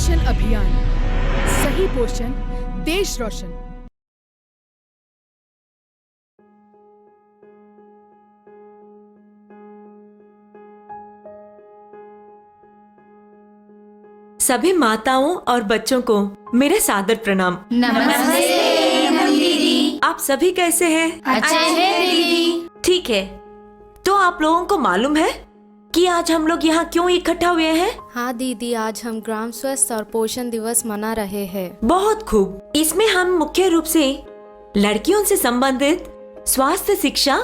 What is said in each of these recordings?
पोषण अभियान, सही पोषण देश रोशन। सभी माताओं और बच्चों को मेरे सादर प्रणाम। नमस्ते दीदी। आप सभी कैसे हैं? अच्छे हैं दीदी। ठीक है, तो आप लोगों को मालूम है कि आज हम लोग यहाँ क्यों इकट्ठा हुए हैं? हाँ दीदी, आज हम ग्राम स्वास्थ्य और पोषण दिवस मना रहे हैं। बहुत खूब। इसमें हम मुख्य रूप से लड़कियों से संबंधित स्वास्थ्य शिक्षा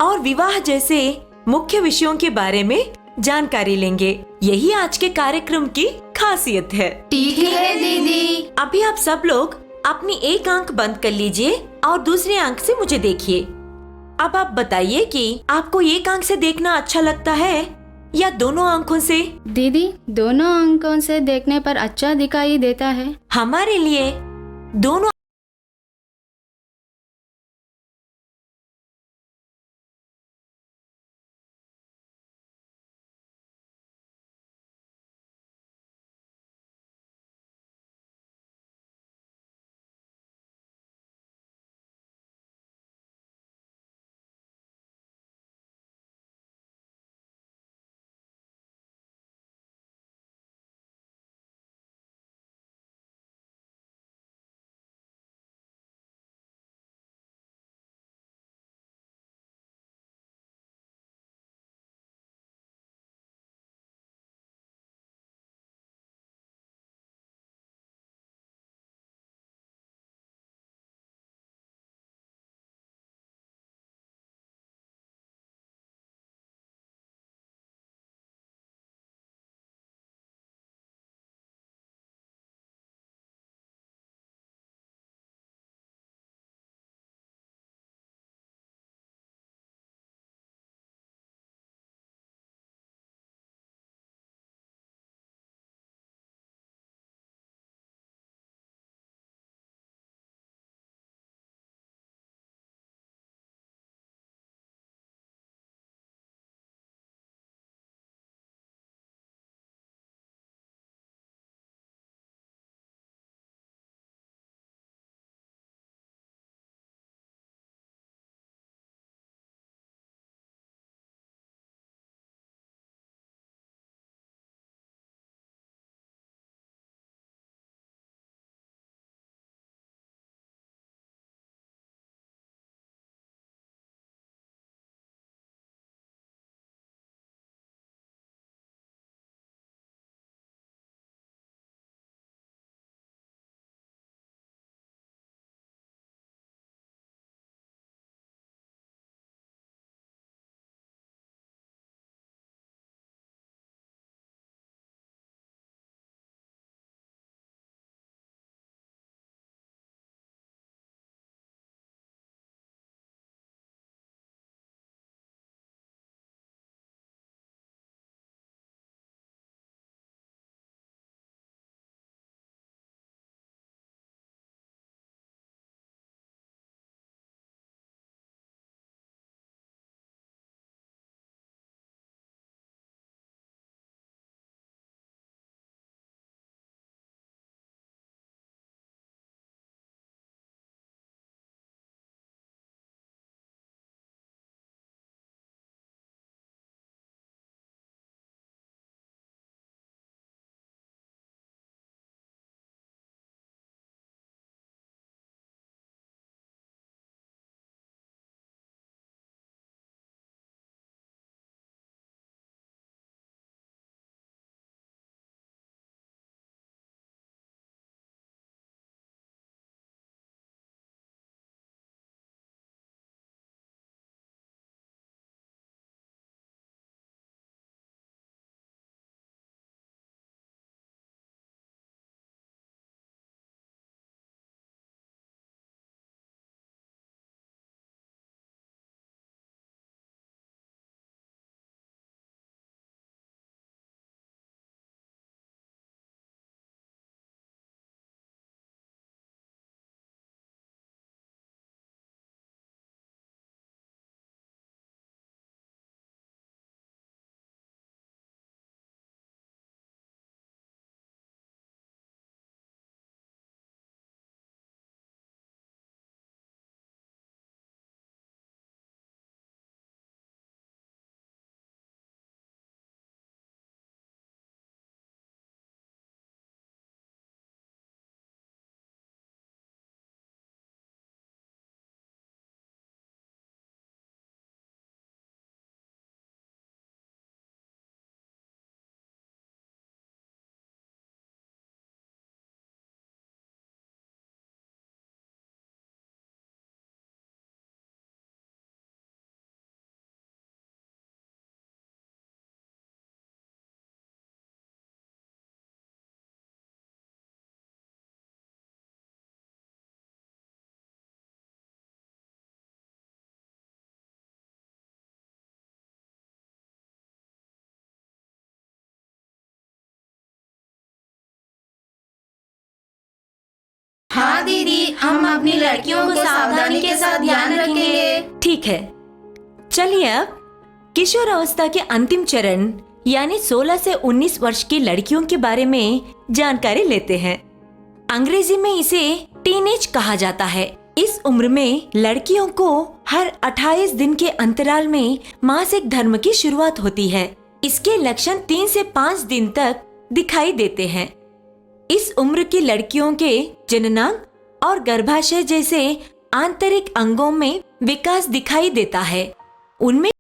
और विवाह जैसे मुख्य विषयों के बारे में जानकारी लेंगे। यही आज के कार्यक्रम की खासियत है। ठीक है दीदी। अभी आप सब लोग अपनी एक आंख बंद कर लीजिए और दूसरी आंख से मुझे देखिए। अब आप बताइए कि आपको एक आंख से देखना अच्छा लगता है या दोनों आंखों से? दीदी, दोनों आंखों से देखने पर अच्छा दिखाई देता है। हमारे लिए दोनों अपनी लड़कियों को सावधानी के साथ ध्यान रखेंगे। ठीक है, चलिए अब किशोर अवस्था के अंतिम चरण यानी 16 से 19 वर्ष की लड़कियों के बारे में जानकारी लेते हैं। अंग्रेजी में इसे टीनेज कहा जाता है। इस उम्र में लड़कियों को हर 28 दिन के अंतराल में मासिक धर्म की शुरुआत होती है। इसके लक्षण 3 से 5 दिन तक दिखाई देते हैं। इस उम्र की लड़कियों के जननांग और गर्भाशय जैसे आंतरिक अंगों में विकास दिखाई देता है। उनमें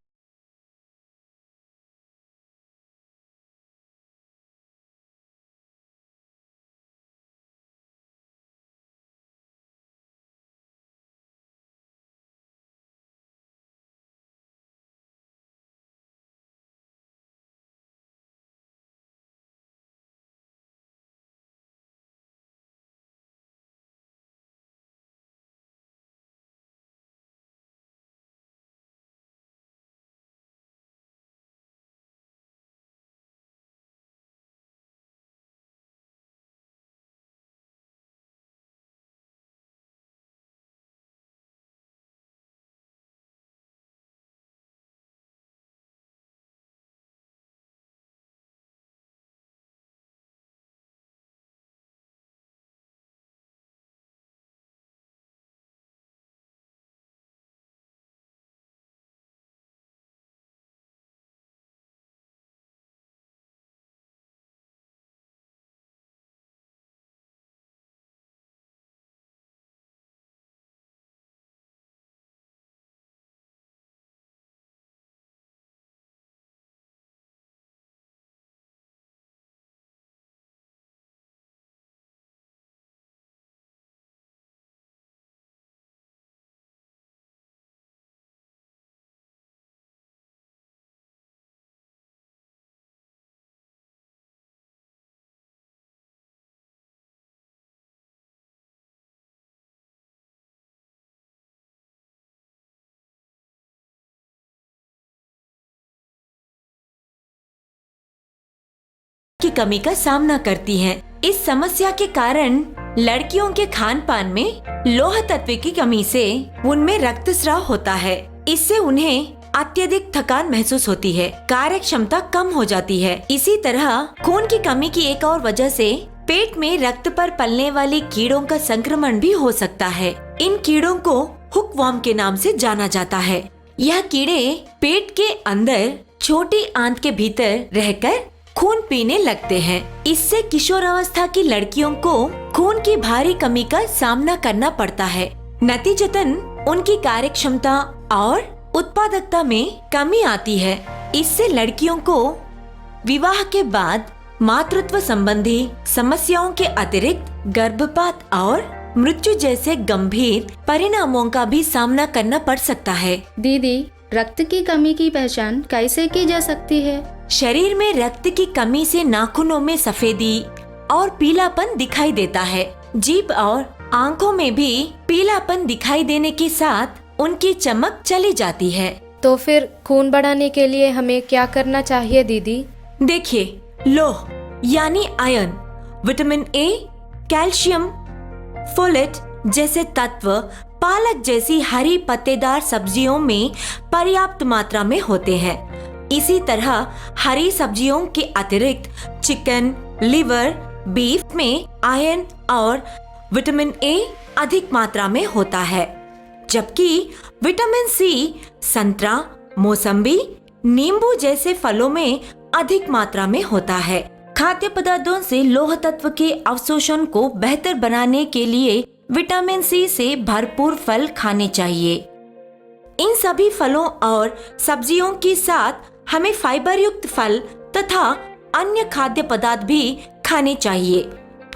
की कमी का सामना करती हैं। इस समस्या के कारण लड़कियों के खान पान में लौह तत्व की कमी से उनमें रक्तस्राव होता है। इससे उन्हें अत्यधिक थकान महसूस होती है, कार्य क्षमता कम हो जाती है। इसी तरह खून की कमी की एक और वजह से पेट में रक्त पर पलने वाले कीड़ों का संक्रमण भी हो सकता है। इन कीड़ों को हुकवर्म के नाम से जाना जाता है। यह कीड़े पेट के अंदर छोटी आंत के भीतर रहकर खून पीने लगते हैं। इससे किशोर अवस्था की लड़कियों को खून की भारी कमी का सामना करना पड़ता है। नतीजतन उनकी कार्य क्षमता और उत्पादकता में कमी आती है। इससे लड़कियों को विवाह के बाद मातृत्व संबंधी समस्याओं के अतिरिक्त गर्भपात और मृत्यु जैसे गंभीर परिणामों का भी सामना करना पड़ सकता है। दीदी, रक्त की कमी की पहचान कैसे की जा सकती है? शरीर में रक्त की कमी से नाखूनों में सफेदी और पीलापन दिखाई देता है। जीभ और आंखों में भी पीलापन दिखाई देने के साथ उनकी चमक चली जाती है। तो फिर खून बढ़ाने के लिए हमें क्या करना चाहिए दीदी? देखिए, लौह यानी iron, vitamin A, calcium, folate जैसे तत्व पालक जैसी हरी पत्तेदार सब्जियों में पर्याप्त मात्रा में होते हैं। इसी तरह हरी सब्जियों के अतिरिक्त चिकन, लिवर, बीफ में आयरन और विटामिन ए अधिक मात्रा में होता है, जबकि विटामिन सी संतरा, मौसम्बी, नींबू जैसे फलों में अधिक मात्रा में होता है। खाद्य पदार्थों से लौह तत्व के अवशोषण को बेहतर बनाने के लिए विटामिन सी से भरपूर फल खाने चाहिए। इन सभी फलों और सब्जियों के साथ हमें फाइबर युक्त फल तथा अन्य खाद्य पदार्थ भी खाने चाहिए।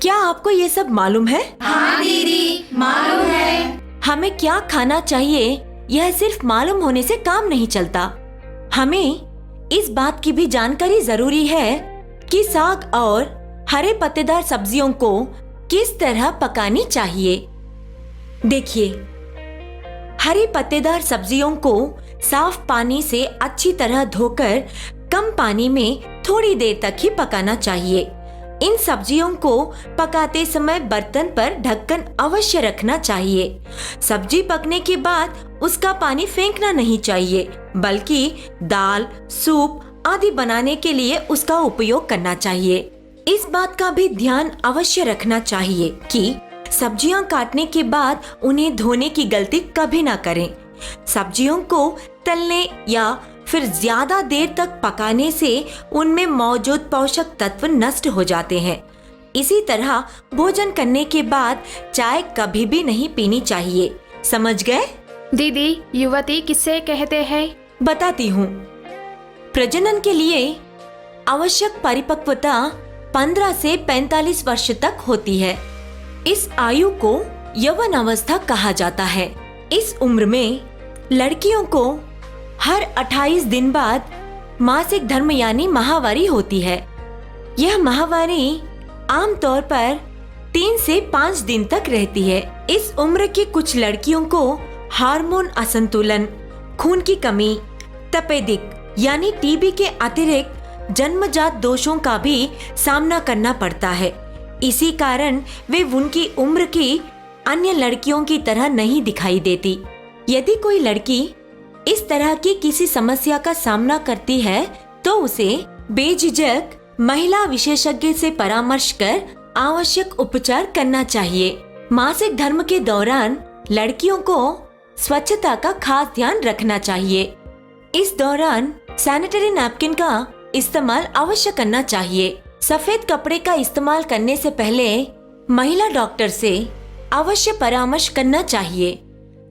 क्या आपको ये सब मालूम है? हाँ दीदी, मालूम है। हमें क्या खाना चाहिए यह सिर्फ मालूम होने से काम नहीं चलता। हमें इस बात की भी जानकारी जरूरी है कि साग और हरे पत्तेदार सब्जियों को किस तरह पकानी चाहिए। देखिए, हरी पत्तेदार सब्जियों को साफ पानी से अच्छी तरह धोकर कम पानी में थोड़ी देर तक ही पकाना चाहिए। इन सब्जियों को पकाते समय बर्तन पर ढक्कन अवश्य रखना चाहिए। सब्जी पकने के बाद उसका पानी फेंकना नहीं चाहिए, बल्कि दाल, सूप आदि बनाने के लिए उसका उपयोग करना चाहिए। इस बात का भी ध्यान अवश्य रखना चाहिए कि सब्जियां काटने के बाद उन्हें धोने की गलती कभी ना करें। सब्जियों को तलने या फिर ज्यादा देर तक पकाने से उनमें मौजूद पोषक तत्व नष्ट हो जाते हैं। इसी तरह भोजन करने के बाद चाय कभी भी नहीं पीनी चाहिए। समझ गए? दीदी, युवती किसे कहते हैं? बताती हूँ। प्रजनन के लिए आवश्यक परिपक्वता 15 से 45 वर्ष तक होती है। इस आयु को यौवन अवस्था कहा जाता है। इस उम्र में लड़कियों को हर 28 दिन बाद मासिक धर्म यानी माहवारी होती है। यह माहवारी आमतौर पर 3 से 5 दिन तक रहती है। इस उम्र की कुछ लड़कियों को हार्मोन असंतुलन, खून की कमी, तपेदिक यानी टीबी के अतिरिक्त जन्मजात दोषों का भी सामना करना पड़ता है। इसी कारण वे उनकी उम्र की अन्य लड़कियों की तरह नहीं दिखाई देती। यदि कोई लड़की इस तरह की किसी समस्या का सामना करती है तो उसे बेझिझक महिला विशेषज्ञ से परामर्श कर आवश्यक उपचार करना चाहिए। मासिक धर्म के दौरान लड़कियों को स्वच्छता का खास ध्यान रखना चाहिए। इस दौरान सैनिटरी नैपकिन का इस्तेमाल अवश्य करना चाहिए। सफेद कपड़े का इस्तेमाल करने से पहले महिला डॉक्टर से अवश्य परामर्श करना चाहिए।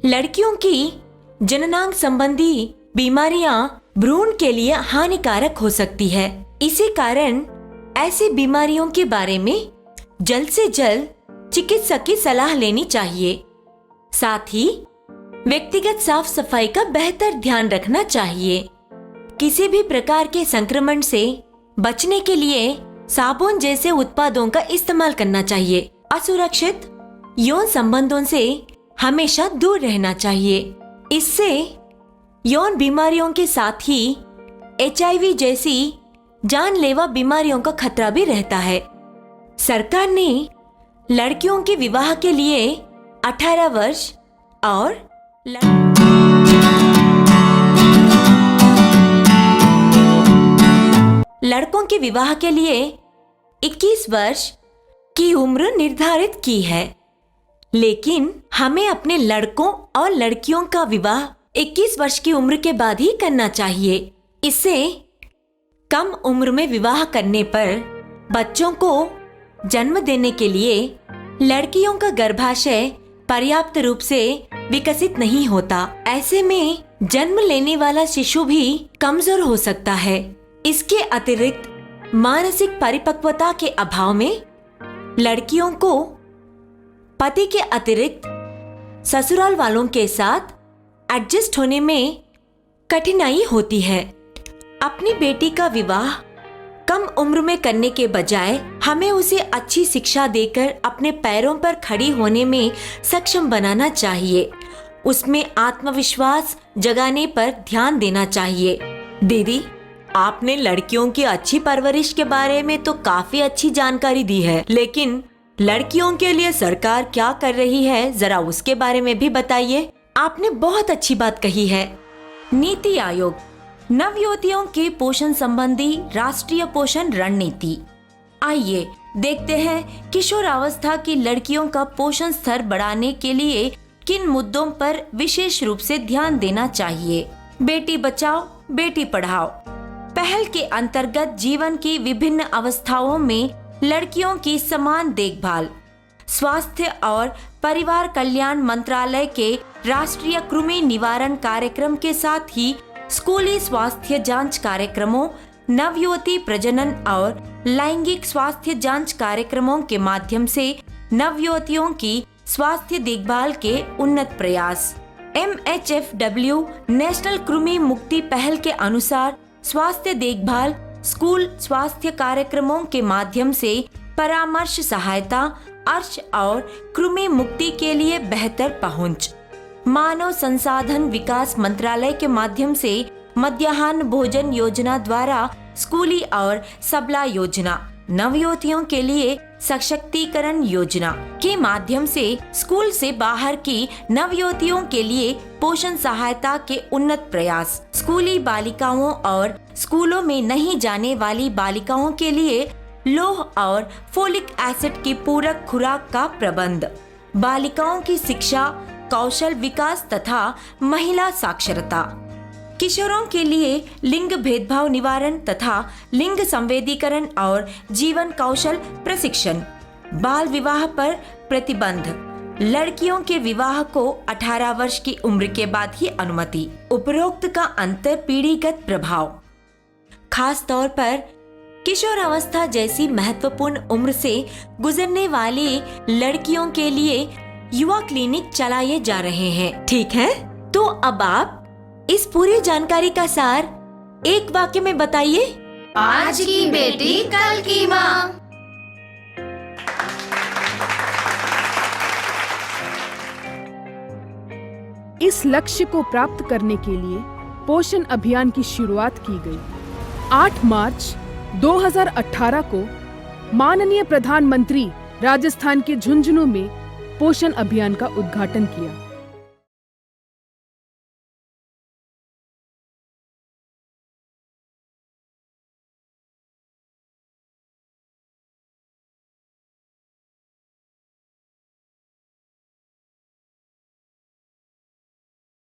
लड़कियों की जननांग संबंधी बीमारियां भ्रूण के लिए हानिकारक हो सकती है। इसी कारण ऐसी बीमारियों के बारे में जल्द से जल्द चिकित्सक की सलाह लेनी चाहिए। साथ ही व्यक्तिगत साफ सफाई का बेहतर ध्यान रखना चाहिए। किसी भी प्रकार के संक्रमण से बचने के लिए साबुन जैसे उत्पादों का इस्तेमाल करना चाहिए। असुरक्षित यौन संबंधों से हमेशा दूर रहना चाहिए। इससे यौन बीमारियों के साथ ही HIV जैसी जानलेवा बीमारियों का खतरा भी रहता है। सरकार ने लड़कियों के विवाह के लिए 18 वर्ष और लड़कों के विवाह के लिए 21 वर्ष की उम्र निर्धारित की है। लेकिन हमें अपने लड़कों और लड़कियों का विवाह 21 वर्ष की उम्र के बाद ही करना चाहिए। इससे कम उम्र में विवाह करने पर बच्चों को जन्म देने के लिए लड़कियों का गर्भाशय पर्याप्त रूप से विकसित नहीं होता। ऐसे में जन्म लेने वाला शिशु भी कमजोर हो सकता है। इसके अतिरिक्त मानसिक परिपक्वता के अभाव में लड़कियों को पति के अतिरिक्त ससुराल वालों के साथ एडजस्ट होने में कठिनाई होती है। अपनी बेटी का विवाह कम उम्र में करने के बजाय हमें उसे अच्छी शिक्षा देकर अपने पैरों पर खड़ी होने में सक्षम बनाना चाहिए। उसमें आत्मविश्वास जगाने पर ध्यान देना चाहिए। दीदी, आपने लड़कियों की अच्छी परवरिश के बारे में तो काफी अच्छी जानकारी दी है, लेकिन लड़कियों के लिए सरकार क्या कर रही है, जरा उसके बारे में भी बताइए। आपने बहुत अच्छी बात कही है। नीति आयोग नवयुवतियों के पोषण संबंधी राष्ट्रीय पोषण रणनीति। आइए देखते हैं किशोरावस्था की लड़कियों का पोषण स्तर बढ़ाने के लिए किन मुद्दों पर विशेष रूप से ध्यान देना चाहिए। बेटी बचाओ बेटी पढ़ाओ पहल के अंतर्गत जीवन की विभिन्न अवस्थाओं में लड़कियों की समान देखभाल स्वास्थ्य और परिवार कल्याण मंत्रालय के राष्ट्रीय कृमि निवारण कार्यक्रम के साथ ही स्कूली स्वास्थ्य जांच कार्यक्रमों, नवयुवती प्रजनन और लैंगिक स्वास्थ्य जांच कार्यक्रमों के माध्यम से नवयुवतियों की स्वास्थ्य देखभाल के उन्नत प्रयास। MHFW नेशनल कृमि मुक्ति पहल के अनुसार स्वास्थ्य देखभाल स्कूल स्वास्थ्य कार्यक्रमों के माध्यम से परामर्श सहायता अर्श और कृमि मुक्ति के लिए बेहतर पहुंच। मानव संसाधन विकास मंत्रालय के माध्यम से मध्याह्न भोजन योजना द्वारा स्कूली और सबला योजना नवयुवतियों के लिए सशक्तिकरण योजना के माध्यम से स्कूल से बाहर की नवयुवतियों के लिए पोषण सहायता के उन्नत प्रयास, स्कूली बालिकाओं और स्कूलों में नहीं जाने वाली बालिकाओं के लिए लौह और फोलिक एसिड की पूरक खुराक का प्रबंध, बालिकाओं की शिक्षा, कौशल विकास तथा महिला साक्षरता, किशोरों के लिए लिंग भेदभाव निवारण तथा लिंग संवेदीकरण और जीवन कौशल प्रशिक्षण, बाल विवाह पर प्रतिबंध, लड़कियों के विवाह को 18 वर्ष की उम्र के बाद ही अनुमति, उपरोक्त का अंतर पीढ़ीगत प्रभाव, खास तौर पर किशोर अवस्था जैसी महत्वपूर्ण उम्र से गुजरने वाली लड़कियों के लिए युवा क्लिनिक चलाए जा रहे हैं। ठीक है, तो अब आप इस पूरी जानकारी का सार एक वाक्य में बताइए। आज की बेटी कल की माँ। इस लक्ष्य को प्राप्त करने के लिए पोषण अभियान की शुरुआत की गई। 8 मार्च 2018 को माननीय प्रधानमंत्री राजस्थान के झुंझुनू में पोषण अभियान का उद्घाटन किया।